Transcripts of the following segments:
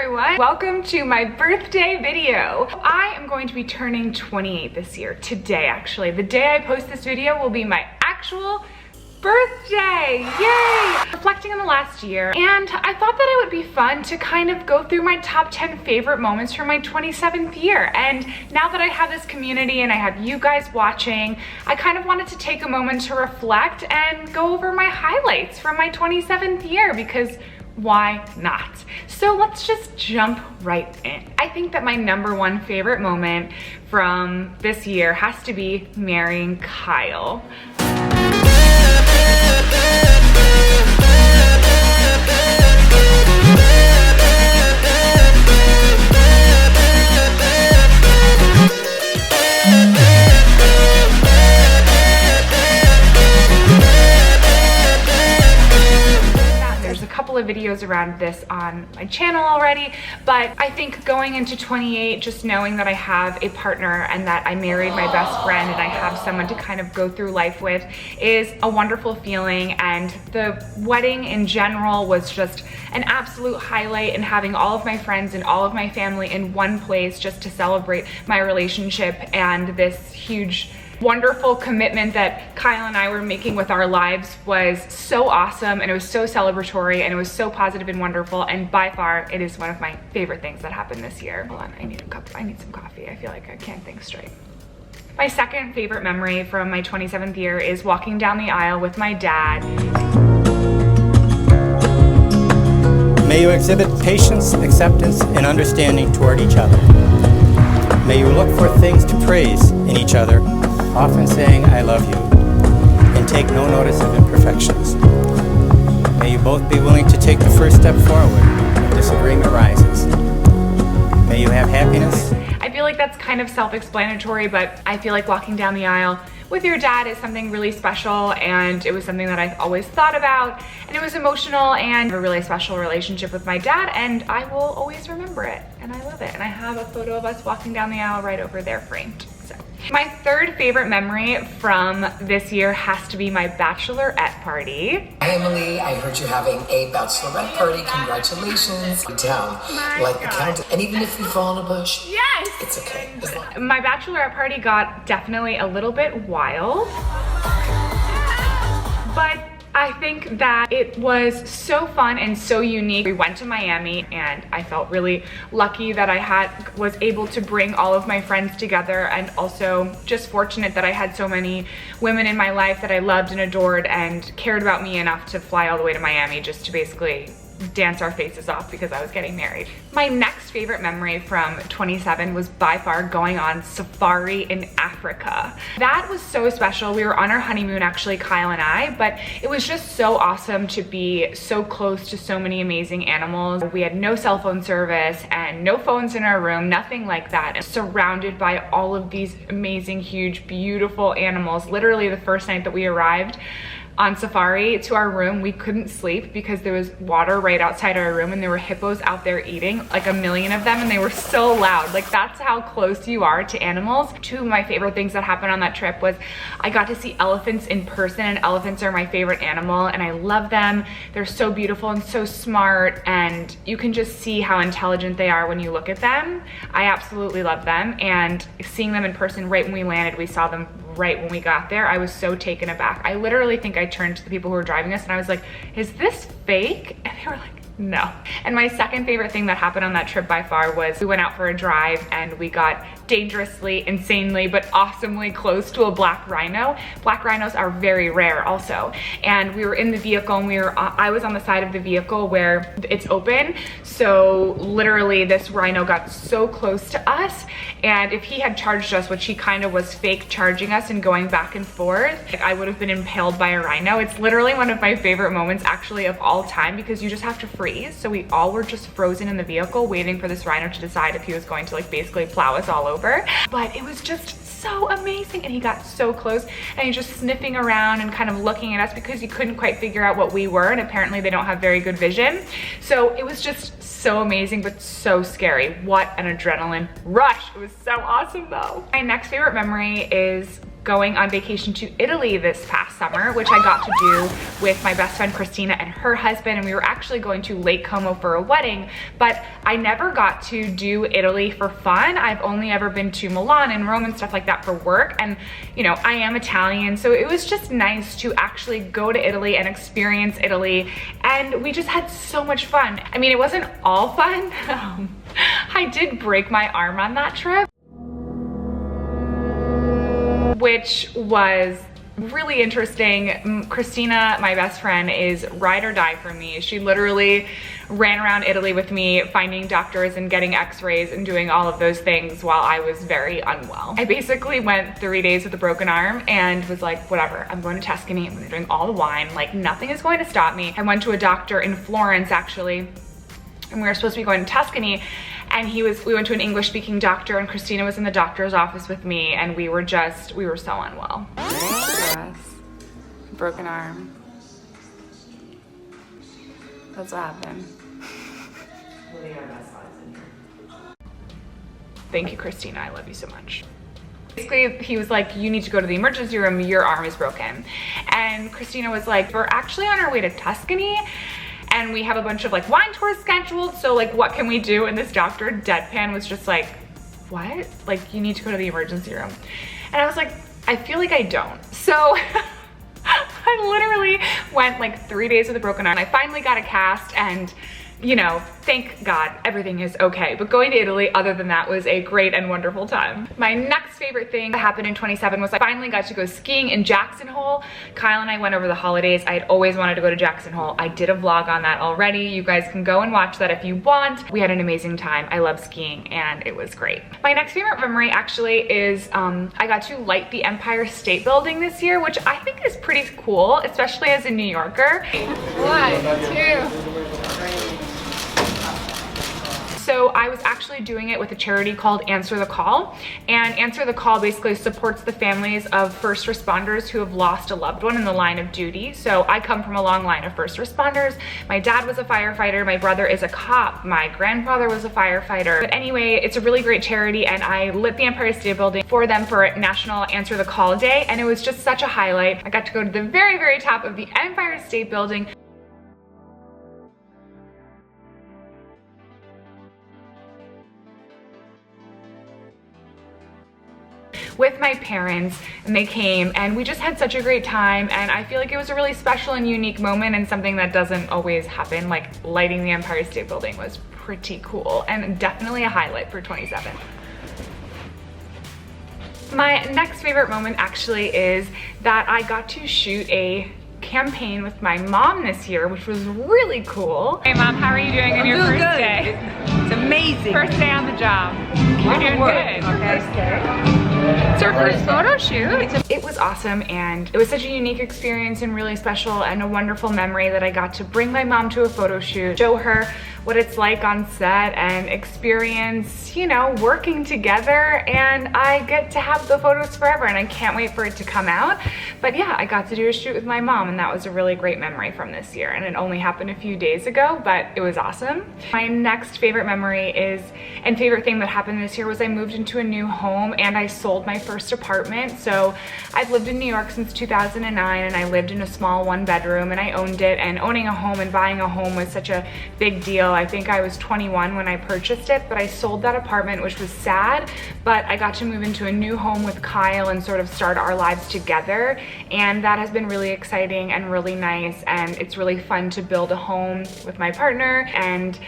everyone. Welcome to my birthday video. I am going to be turning 28 this year, today actually. The day I post this video will be my actual birthday, yay! Reflecting on the last year, and I thought that it would be fun to kind of go through my top 10 favorite moments from my 27th year. And now that I have this community and I have you guys watching, I kind of wanted to take a moment to reflect and go over my highlights from my 27th year, because why not? So let's just jump right in. I think that my #1 favorite moment from this year has to be marrying Kyle. Of videos around this on my channel already, but I think going into 28, just knowing that I have a partner and that I married my best friend and I have someone to kind of go through life with is a wonderful feeling. And the wedding in general was just an absolute highlight, and having all of my friends and all of my family in one place just to celebrate my relationship and this huge wonderful commitment that Kyle and I were making with our lives was so awesome, and it was so celebratory, and it was so positive and wonderful, and by far it is one of my favorite things that happened this year. Hold on, I need some coffee. I feel like I can't think straight. My second favorite memory from my 27th year is walking down the aisle with my dad. May you exhibit patience, acceptance, and understanding toward each other. May you look for things to praise in each other, often saying, "I love you," and take no notice of imperfections. May you both be willing to take the first step forward when disagreement arises. May you have happiness. I feel like that's kind of self-explanatory, but I feel like walking down the aisle with your dad is something really special, and it was something that I've always thought about, and it was emotional, and I have a really special relationship with my dad, and I will always remember it, and I love it. And I have a photo of us walking down the aisle right over there framed. So my third favorite memory from this year has to be my Bachelorette Party. Hi Emily, I heard you're having a Bachelorette Party. Congratulations. Down like the count. And even if you fall in a bush, yes, it's okay. My Bachelorette Party got definitely a little bit wild, but I think that it was so fun and so unique. We went to Miami, and I felt really lucky that I was able to bring all of my friends together, and also just fortunate that I had so many women in my life that I loved and adored and cared about me enough to fly all the way to Miami just to basically dance our faces off because I was getting married. My next favorite memory from 27 was by far going on safari in Africa. That was so special. We were on our honeymoon, actually, Kyle and I, but it was just so awesome to be so close to so many amazing animals. We had no cell phone service and no phones in our room, nothing like that, and surrounded by all of these amazing, huge, beautiful animals. Literally the first night that we arrived on safari to our room, we couldn't sleep because there was water right outside our room, and there were hippos out there eating, like a million of them, and they were so loud. Like, that's how close you are to animals. Two of my favorite things that happened on that trip was I got to see elephants in person, and elephants are my favorite animal, and I love them. They're so beautiful and so smart, and you can just see how intelligent they are when you look at them. I absolutely love them, and seeing them in person right when we landed, we saw them right when we got there, I was so taken aback. I literally think I turned to the people who were driving us and I was like, is this fake? And they were like, no. And my second favorite thing that happened on that trip by far was we went out for a drive, and we got dangerously, insanely, but awesomely close to a black rhino. Black rhinos are very rare also. And we were in the vehicle, and I was on the side of the vehicle where it's open. So literally this rhino got so close to us, and if he had charged us, which he kind of was fake charging us and going back and forth, I would have been impaled by a rhino. It's literally one of my favorite moments actually of all time, because you just have to freeze. So we all were just frozen in the vehicle waiting for this rhino to decide if he was going to like basically plow us all over. But it was just so amazing, and he got so close, and he's just sniffing around and kind of looking at us because he couldn't quite figure out what we were, and apparently they don't have very good vision. So it was just so amazing, but so scary. What an adrenaline rush. It was so awesome though. My next favorite memory is going on vacation to Italy this past summer, which I got to do with my best friend Christina and her husband, and we were actually going to Lake Como for a wedding, but I never got to do Italy for fun. I've only ever been to Milan and Rome and stuff like that for work, and you know, I am Italian, so it was just nice to actually go to Italy and experience Italy, and we just had so much fun. I mean, it wasn't all fun. I did break my arm on that trip, which was really interesting. Christina, my best friend, is ride or die for me. She literally ran around Italy with me, finding doctors and getting x-rays and doing all of those things while I was very unwell. I basically went 3 days with a broken arm and was like, whatever, I'm going to Tuscany, I'm doing all the wine, like nothing is going to stop me. I went to a doctor in Florence actually, and we were supposed to be going to Tuscany, and we went to an English speaking doctor, and Christina was in the doctor's office with me, and we were so unwell. Yes, broken arm. That's what happened. Thank you, Christina, I love you so much. Basically, he was like, you need to go to the emergency room, your arm is broken. And Christina was like, we're actually on our way to Tuscany, and we have a bunch of like wine tours scheduled, so like what can we do? And this doctor, deadpan, was just like, what? Like, you need to go to the emergency room. And I was like, I feel like I don't. So I literally went like 3 days with a broken arm. I finally got a cast, and you know, thank God everything is okay. But going to Italy, other than that, was a great and wonderful time. My next favorite thing that happened in 27 was I finally got to go skiing in Jackson Hole. Kyle and I went over the holidays. I had always wanted to go to Jackson Hole. I did a vlog on that already. You guys can go and watch that if you want. We had an amazing time. I love skiing and it was great. My next favorite memory actually is I got to light the Empire State Building this year, which I think is pretty cool, especially as a New Yorker. 1, 2. So I was actually doing it with a charity called Answer the Call, and Answer the Call basically supports the families of first responders who have lost a loved one in the line of duty. So I come from a long line of first responders. My dad was a firefighter, my brother is a cop, my grandfather was a firefighter. But anyway, it's a really great charity, and I lit the Empire State Building for them for National Answer the Call Day, and it was just such a highlight. I got to go to the very, very top of the Empire State Building. With my parents, and they came, and we just had such a great time, and I feel like it was a really special and unique moment, and something that doesn't always happen. Like lighting the Empire State Building was pretty cool and definitely a highlight for 27. My next favorite moment actually is that I got to shoot a campaign with my mom this year, which was really cool. Hey mom, how are you doing on your first day? It's amazing. First day on the job. You're doing good. Okay. It's our first photo shoot. It was awesome, and it was such a unique experience and really special and a wonderful memory that I got to bring my mom to a photo shoot, show her what it's like on set, and experience, you know, working together, and I get to have the photos forever, and I can't wait for it to come out. But yeah, I got to do a shoot with my mom, and that was a really great memory from this year, and it only happened a few days ago, but it was awesome. My next favorite memory is, and favorite thing that happened this year, was I moved into a new home and I sold my first apartment. So I've lived in New York since 2009, and I lived in a small 1-bedroom, and I owned it, and owning a home and buying a home was such a big deal. I think I was 21 when I purchased it, but I sold that apartment, which was sad, but I got to move into a new home with Kyle and sort of start our lives together, and that has been really exciting and really nice, and it's really fun to build a home with my partner and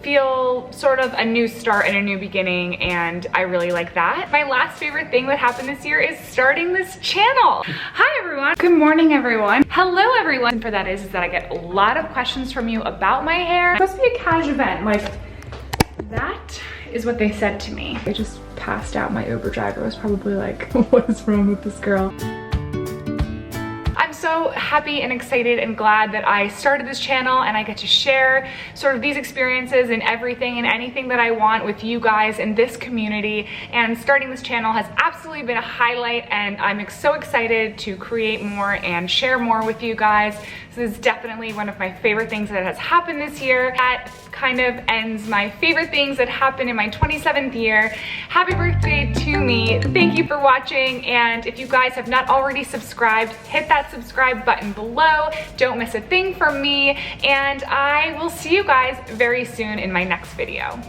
feel sort of a new start and a new beginning, and I really like that. My last favorite thing that happened this year is starting this channel. Hi everyone. Good morning everyone. Hello everyone. And for that is that I get a lot of questions from you about my hair. It's supposed to be a cash event, like that is what they said to me. I just passed out. My Uber driver was probably like, what is wrong with this girl? I'm so happy and excited and glad that I started this channel, and I get to share sort of these experiences and everything and anything that I want with you guys in this community. And starting this channel has absolutely been a highlight, and I'm so excited to create more and share more with you guys. This is definitely one of my favorite things that has happened this year. That kind of ends my favorite things that happened in my 27th year. Happy birthday to me. Thank you for watching, and if you guys have not already subscribed, hit that subscribe button below. Don't miss a thing from me, and I will see you guys very soon in my next video.